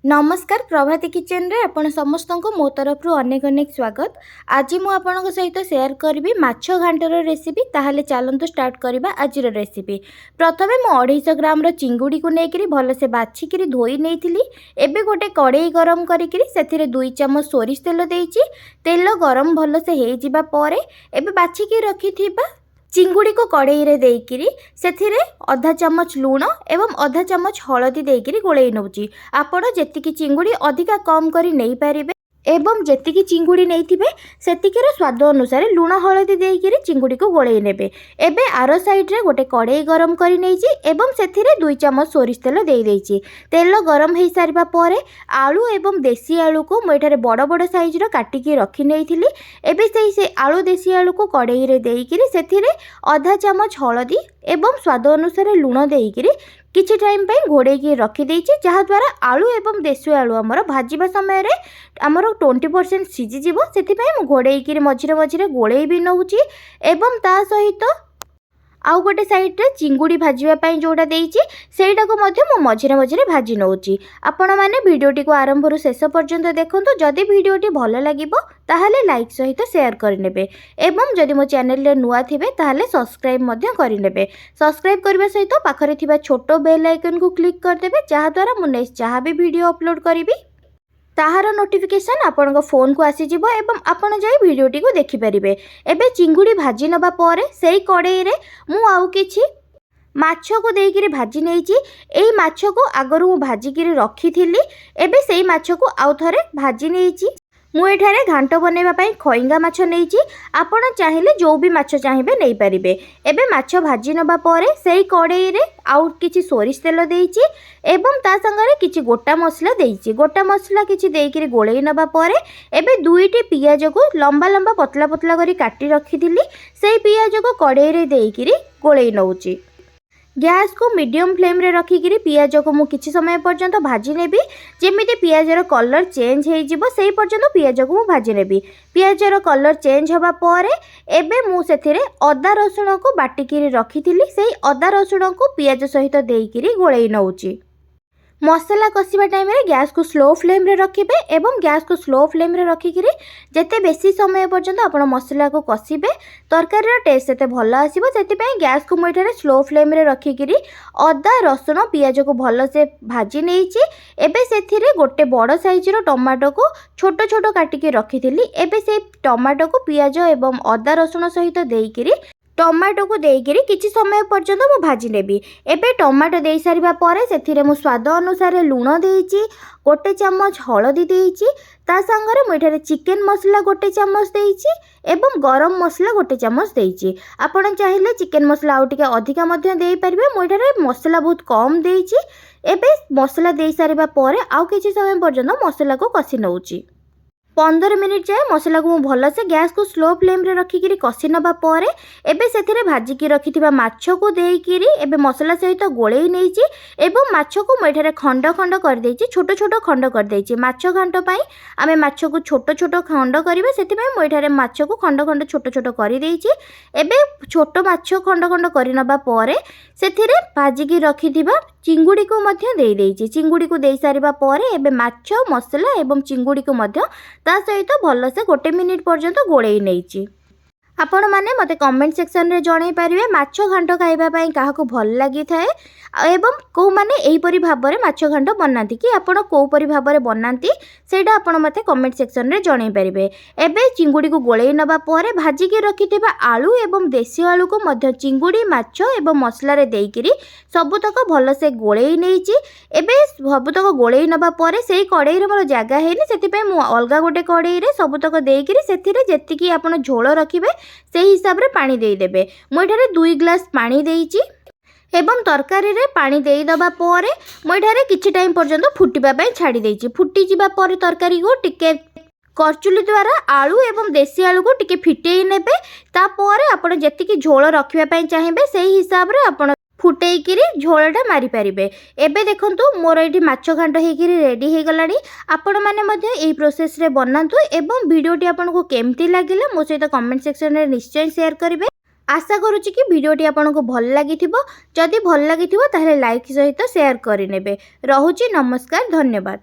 नमस्कार प्रभाती किचन रे आपण समस्त को मो तरफ अनेक अनेक स्वागत। आज मु आपन सहित शेयर करी माछ घांटर रेसिपी। ताहले चलतु स्टार्ट करवा आज रेसिपी। प्रथमे मु 250 ग्राम चिंगुड़ी को लेकरी भलसे बाछिकी धोई नहीं। एबे गोटे कड़ई गरम करी से 2 चम्मच सोरिष तेल देइछि। तेल गरम भलसे हो जिबा परे एबे बाछिकी रखी चिंगुड़ी को कड़ई रे देइकिरी सेथिरे आधा चम्मच लूण एवं आधा चम्मच हलदी देइकिरी गोळेई नउची। आपण जेतिकी चिंगुड़ी अधिका कम करी नहीं पारिबे एवं जेतिकी चिंगुड़ी नैथिबे सेतिकीर स्वाद अनुसार लूण हलदी देइकिरी चिंगुड़ी को गोळेई नेबे। एबे आरो साइड रे गोटे कड़ई गरम करी नैची एवं सेथिरे 2 चम्मच सोरिष तेल देई देइची। तेल गरम हो सारिबा परे आलू एवं देसी आलू को मु एठारे बड़ बड़ साइज रो काटिकी रखी नैथिली। एबे से आलू देसी आलू को कड़ई रे देइकिरी सेथिरे आधा चम्मच हलदी एवं स्वाद अनुसार लूण देइकिरी किछि टाइम पे घोड़े रखी देइछि, जहा द्वारा आलू एवं देसी आलू आमर भाजिबा समय रे आमर 20% सिझी जिवो। सेति पई मु घोड़े मझिरे मझिरे गोळेई भी नउछि एवं ता सहित आउ गोटे साइड रे चिंगुड़ी भाजिबा जोटा देइछि सेटा को मध्य मु मझिरे मझिरे भाजी नउछि। आपण माने वीडियोटी को आरंभ रु शेष पर्यंत देखंतु। जदि वीडियोटी भलो लागिबो ताहले लाइक सहित शेयर करनेबे एवं जदि मो चैनल रे नुआ थिबे ताहले सब्सक्राइब मध्य करनेबे। सब्सक्राइब करबा सहित पाखरे थिबा छोटो बेल आइकन को क्लिक कर देबे, जहा द्वारा मु नेक्स्ट जहा भी वीडियो अपलोड करिवि ताहार नोटिफिकेशन आपण फोन को आसीजिब एवं आपण जाई वीडियोटी को देखि परिबे। एबे चिंगुड़ी भाजी नबा परे सेई कड़ई रे मु आउ किछि माछ को देइकिरी भाजी नैछि। एई माछ को आगरु मु भाजिकिरी रखी थिली। एबे सेई माछ को आउ थरे भाजी नैछि। मु एठारे घांट बनेबा पई खइंगा माछ नैछि। आपण चाहिले जो भी माछ चाहिबे नै परिबे। एबे माछ भाजी नबा परे सेई कड़ई रे आउ किछि सोरिष तेल देइछि एवं ता संगरे किछि गोटा मसला देइछि। गोटा मसला किछि देइकिरी गोळेई नबा परे एबे 2टी पियाज को लंबा लंबा पतला पतला करी काटी रखी थिली। सेई पियाज को कड़ई रे देइकिरी गोळेई नउछि। गैस को मीडियम फ्लेम रे रखिकी पियाज को मु किछि समय पर्यंत भाजी नेबी। जेमिति पियाजर कलर चेंज हो जिवो सेई पर्यंत पियाज को मु भाजी नेबी। पियाजर कलर चेंज होबा परे एबे मु सेथिरे अदा रसुण को बाटिकी रखिथिली। सेई अदा रसुण को पियाज सहित देइकिरी गोळेई नउची। मसला कसिबा टाइम रे गैस को स्लो फ्लेम रे रखिबे एवं गैस को स्लो फ्लेम रे रखिकिरी जेते बेसी समय पर्यंत आपण मसला को कसिबे तरकारी रो टेस्ट सेते भलो आसीबो। सेति पई गैस को मु एठारे स्लो फ्लेम रे रखिकिरी अदा रसुण पियाज को भलो से भाजी नेइछि। एबे सेथिरे गोटे बड़ साइज रो टमाटो को छोटो छोटो काटिकी रखिथिली। एबे से टमाटो को पियाज एवं अदा रसुण सहित देइकिरी टमाटो को देइकिरी किछि समय पर्यंत मु भाजी नेबी। एबे टमाटो देई सारिबा परे सेथिरे मु स्वाद अनुसार लूण देइछि, गोटे चम्मच हलदी देइछि, ता संगरे मु एठारे चिकन मसला गोटे चम्मच देइछि एवं गरम मसला गोटे चम्मच देइछि। आपण चाहिले चिकन मसला आउ टिके अधिका मध्य देई परिबे। मु एठारे मसला बहुत कम देइछि। एबे मसला देई सारिबा परे आउ किछि समय पर्यंत मसला को कसी नउछि। 15 मिनिट जाए मसला को भल से गैस को स्लो फ्लेम रे रखिकी कसी नबा परे एबे सेथिरे भाजिकी रखिथिबा माछ को देइकिरी एबे मसला सहित गोळेई नैछि एवं माछ को मेठारे खंड खंड कर देइछि, छोटो छोटो खंड कर देइछि। माछ घांट पई आमे माछ को छोटो छोटो खंड करिवे, सेति पई मेठारे माछ को खंड खंड छोटो छोटो करि देइछि। एबे छोटो माछ खंड खंड करि नबा परे सेथिरे भाजिकी रखिथिबा चिंगुड़ी को मध्य देई देइछि। चिंगुड़ी को देई सारिबा परे एबे माछ मसला एवं चिंगुड़ी को मध्य ता सहित भल से 1 मिनिट पर्यंत गोळेई नैछि। आपण माने मते कमेंट सेक्शन रे जणाई पारिबे माछ घांट खाइबा पई काहाको भल लागि थाए एवं को माने एही परि भाबरे माछ घांट बनांती कि आपण को परि भाबरे बनांती सेटा आपण मते कमेंट सेक्शन रे जणाई पारिबे। एबे चिंगुड़ी को गोळेई नबा परे भाजी के रखिथिबा आलू एवं देसी आलू को मध्य चिंगुड़ी माछ एवं मसला रे देइकिरी सबुतक भल से गोळेई नैछि। एबे सबुतक गोळेई नबा परे सेही कड़ई रे मोर जागा हेनी, सेति पई मु अलगा गोटे कड़ई रे सबुतक देइकिरी सेथिरे जेतिकी आपण झोल रखिबे सेही हिसाब रे पानी देई देबे। मु एठारे 2 ग्लास पानी देइछि एवं तरकारी रे पानी देई दबा परे मु एठारे किछि टाइम पर्यंत फुटिबा पई छाडी देइछि। फुटी जिबा परे तरकारी को टिके करचुली द्वारा आलू एवं देसी आलू को टिके फिटेई नेबे। ता परे आपण जेतिकी झोल रखिबा पई चाहिबे सेही हिसाब रे आपण फुटेइकिरी झोलटा मारी पारिबे। एबे देखंतु मोर एठी माछ घांट हेकिरी रेडी हे गलाडी। आपण माने मध्ये एई प्रोसेस रे बनांतु एवं वीडियोटी आपनको केमती लागिला मो सहित कमेंट सेक्शन रे निश्चय शेयर करिवे। आशा करूची कि वीडियोटी आपनको भल लागिथिबो। जदि भल लागिथिबो ताहले लाइक सहित शेयर करिनेबे। रहुची नमस्कार, धन्यवाद।